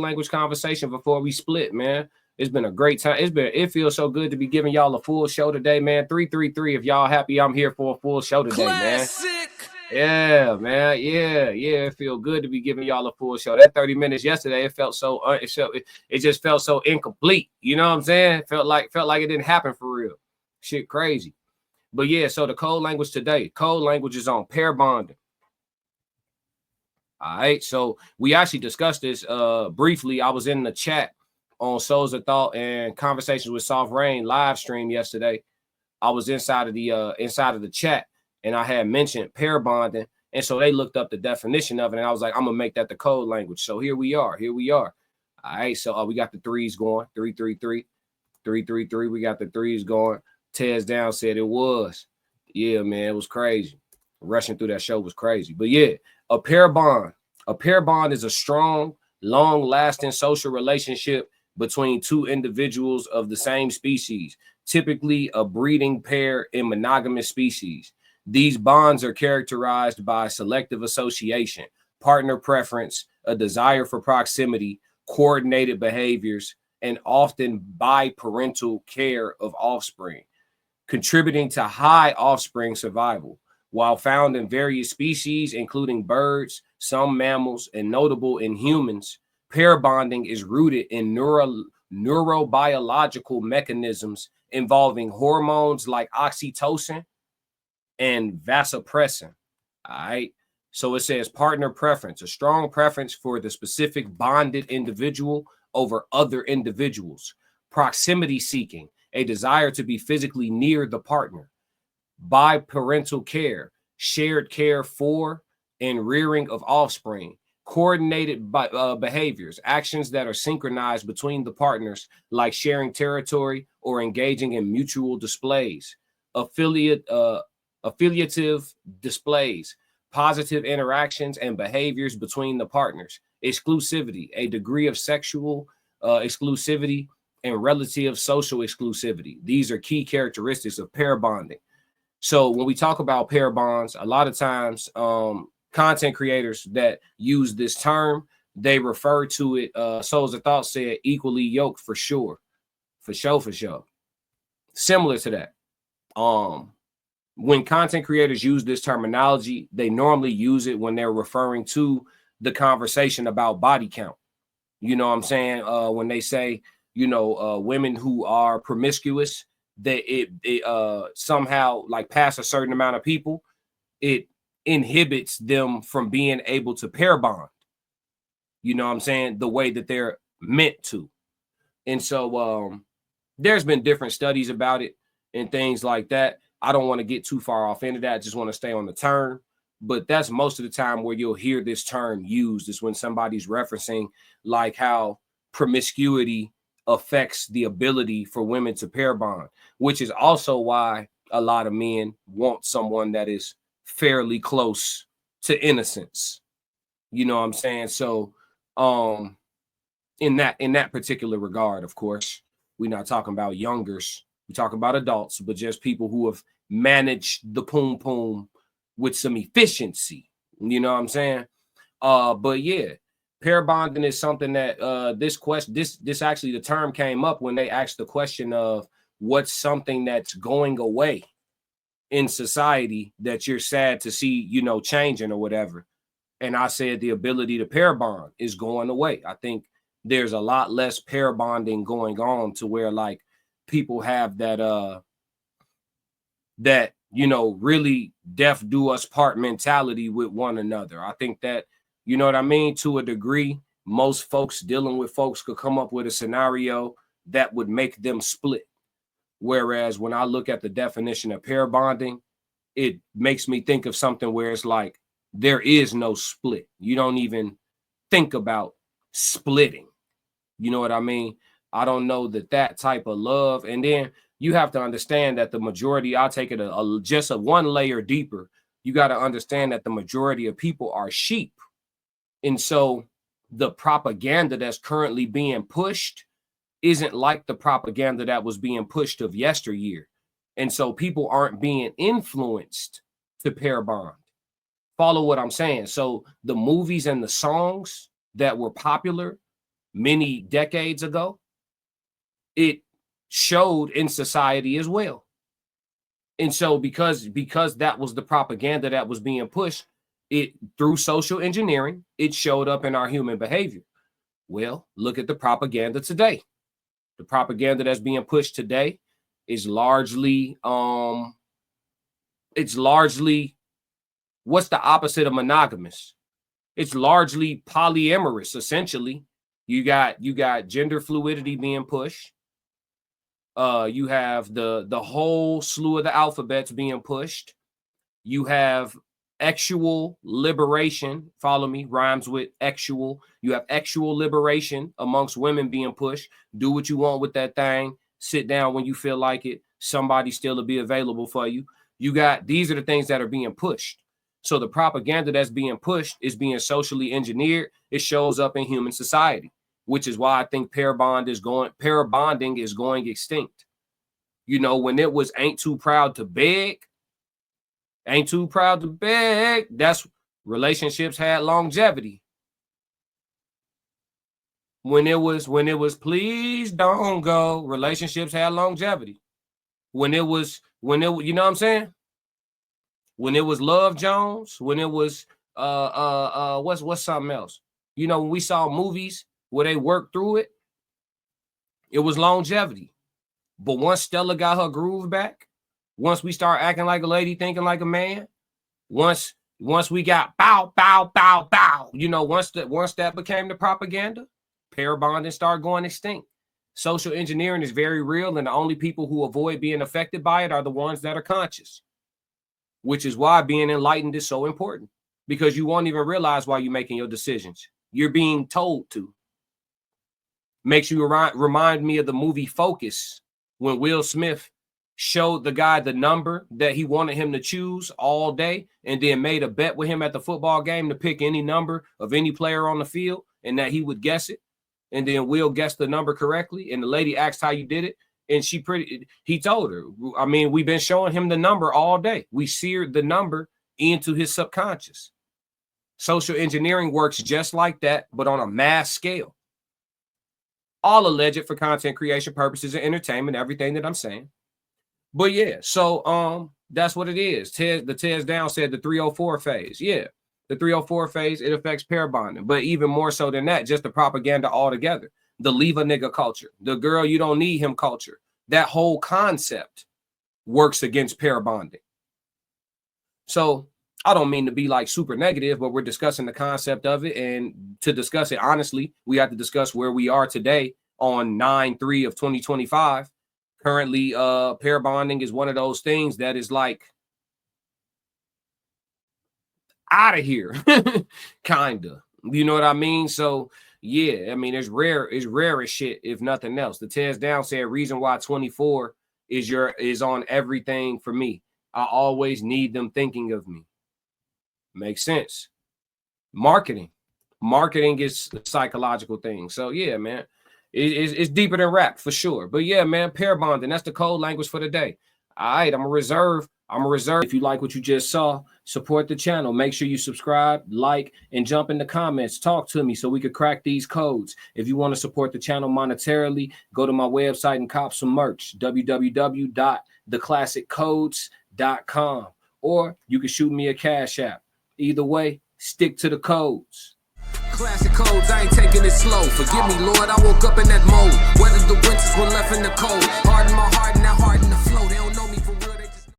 language conversation before we split, man. It's been a great time. It feels so good to be giving y'all a full show today, man. 333. If y'all happy, I'm here for a full show today, man. Yeah, man. Yeah. It feels good to be giving y'all a full show. That 30 minutes yesterday, it felt so it just felt so incomplete. You know what I'm saying? Felt like it didn't happen for real. Shit crazy. But yeah, so the code language today. Code language is on pair bonding. All right. So we actually discussed this briefly. I was in the chat on Souls of Thought and Conversations with Soft Rain live stream yesterday. I was inside of the chat, and I had mentioned pair bonding, and so they looked up the definition of it, and I was like, I'm gonna make that the code language. So here we are. All right. So we got the threes going. 333, 333. We got the threes going. Tez Down said it was. Yeah, man, it was crazy. Rushing through that show was crazy. But yeah, a pair bond. A pair bond is a strong, long-lasting social relationship between two individuals of the same species, typically a breeding pair in monogamous species. These bonds are characterized by selective association, partner preference, a desire for proximity, coordinated behaviors, and often biparental care of offspring, contributing to high offspring survival. While found in various species, including birds, some mammals, and notable in humans, pair bonding is rooted in neurobiological mechanisms involving hormones like oxytocin and vasopressin. All right. So it says partner preference, a strong preference for the specific bonded individual over other individuals. Proximity seeking, a desire to be physically near the partner. Biparental care, shared care for and rearing of offspring. Coordinated behaviors, actions that are synchronized between the partners, like sharing territory or engaging in mutual displays. Affiliative displays, positive interactions and behaviors between the partners. Exclusivity, a degree of sexual exclusivity and relative social exclusivity. These are key characteristics of pair bonding. So when we talk about pair bonds, a lot of times content creators that use this term, they refer to it, Souls of Thought said, equally yoked for sure. For sure. Similar to that. When content creators use this terminology, they normally use it when they're referring to the conversation about body count. You know what I'm saying? When they say, women who are promiscuous, that it somehow, like, past a certain amount of people, it inhibits them from being able to pair bond. You know what I'm saying? The way that they're meant to. And so there's been different studies about it and things like that. I don't want to get too far off into that. I just want to stay on the term. But that's most of the time where you'll hear this term used, is when somebody's referencing like how promiscuity affects the ability for women to pair bond, which is also why a lot of men want someone that is fairly close to innocence. You know what I'm saying? So in that particular regard, of course, we're not talking about youngers. We talk about adults, but just people who have managed the poom poom with some efficiency. You know what I'm saying? But yeah, pair bonding is something that this actually, the term came up when they asked the question of what's something that's going away in society that you're sad to see, changing or whatever. And I said the ability to pair bond is going away. I think there's a lot less pair bonding going on, to where like people have that really death do us part mentality with one another. I think that, you know what I mean, to a degree, most folks dealing with folks could come up with a scenario that would make them split. Whereas when I look at the definition of pair bonding, it makes me think of something where it's like there is no split. You don't even think about splitting. You know what I mean? I don't know that type of love. And then you have to understand that the majority, I'll take it just a one layer deeper. You got to understand that the majority of people are sheep. And so the propaganda that's currently being pushed isn't like the propaganda that was being pushed of yesteryear. And so people aren't being influenced to pair bond. Follow what I'm saying? So the movies and the songs that were popular many decades ago, it showed in society as well. And so because that was the propaganda that was being pushed, it through social engineering, it showed up in our human behavior. Well, look at the propaganda today. The propaganda that's being pushed today is largely what's the opposite of monogamous? It's largely polyamorous, essentially. You got gender fluidity being pushed. You have the whole slew of the alphabets being pushed. You have actual liberation. Follow me, rhymes with actual. You have actual liberation amongst women being pushed. Do what you want with that thing. Sit down when you feel like it. Somebody still will be available for you. These are the things that are being pushed. So the propaganda that's being pushed is being socially engineered. It shows up in human society, which is why I think pair bonding is going extinct. You know, when it was ain't too proud to beg, that's relationships had longevity. When it was please don't go, relationships had longevity. When it was, you know what I'm saying? When it was Love Jones, when it was what's something else? You know, when we saw movies where they worked through it, it was longevity. But once Stella got her groove back, once we start acting like a lady, thinking like a man, once we got bow, bow, bow, bow, you know, once that became the propaganda, pair bonding started going extinct. Social engineering is very real, and the only people who avoid being affected by it are the ones that are conscious, which is why being enlightened is so important, because you won't even realize why you're making your decisions. You're being told to. Makes you remind me of the movie Focus, when Will Smith showed the guy the number that he wanted him to choose all day, and then made a bet with him at the football game to pick any number of any player on the field, and that he would guess it. And then Will guessed the number correctly. And the lady asked how you did it. And he told her, I mean, we've been showing him the number all day. We seared the number into his subconscious. Social engineering works just like that, but on a mass scale. All alleged for content creation purposes and entertainment, everything that I'm saying. But yeah, so that's what it is. The Tez Down said the 304 phase. Yeah, the 304 phase, it affects pair bonding. But even more so than that, just the propaganda altogether. The leave a nigga culture, the girl you don't need him culture. That whole concept works against pair bonding. So I don't mean to be like super negative, but we're discussing the concept of it. And to discuss it honestly, we have to discuss where we are today on 9/3 of 2025. Currently, pair bonding is one of those things that is like out of here, kinda. You know what I mean? So yeah, I mean, it's rare as shit, if nothing else. The Tez Down said reason why 24 is on everything for me. I always need them thinking of me. Makes sense. Marketing is a psychological thing. So yeah, man, it's deeper than rap for sure. But yeah, man, pair bonding, that's the code language for the day. All right, I'm a reserve. If you like what you just saw, support the channel. Make sure you subscribe, like, and jump in the comments. Talk to me so we could crack these codes. If you want to support the channel monetarily, go to my website and cop some merch, www.theclassiccodes.com. Or you can shoot me a Cash App. Either way, stick to the codes. Classic codes, I ain't taking it slow. Forgive me, Lord, I woke up in that mode. Weathered the winters when left in the cold.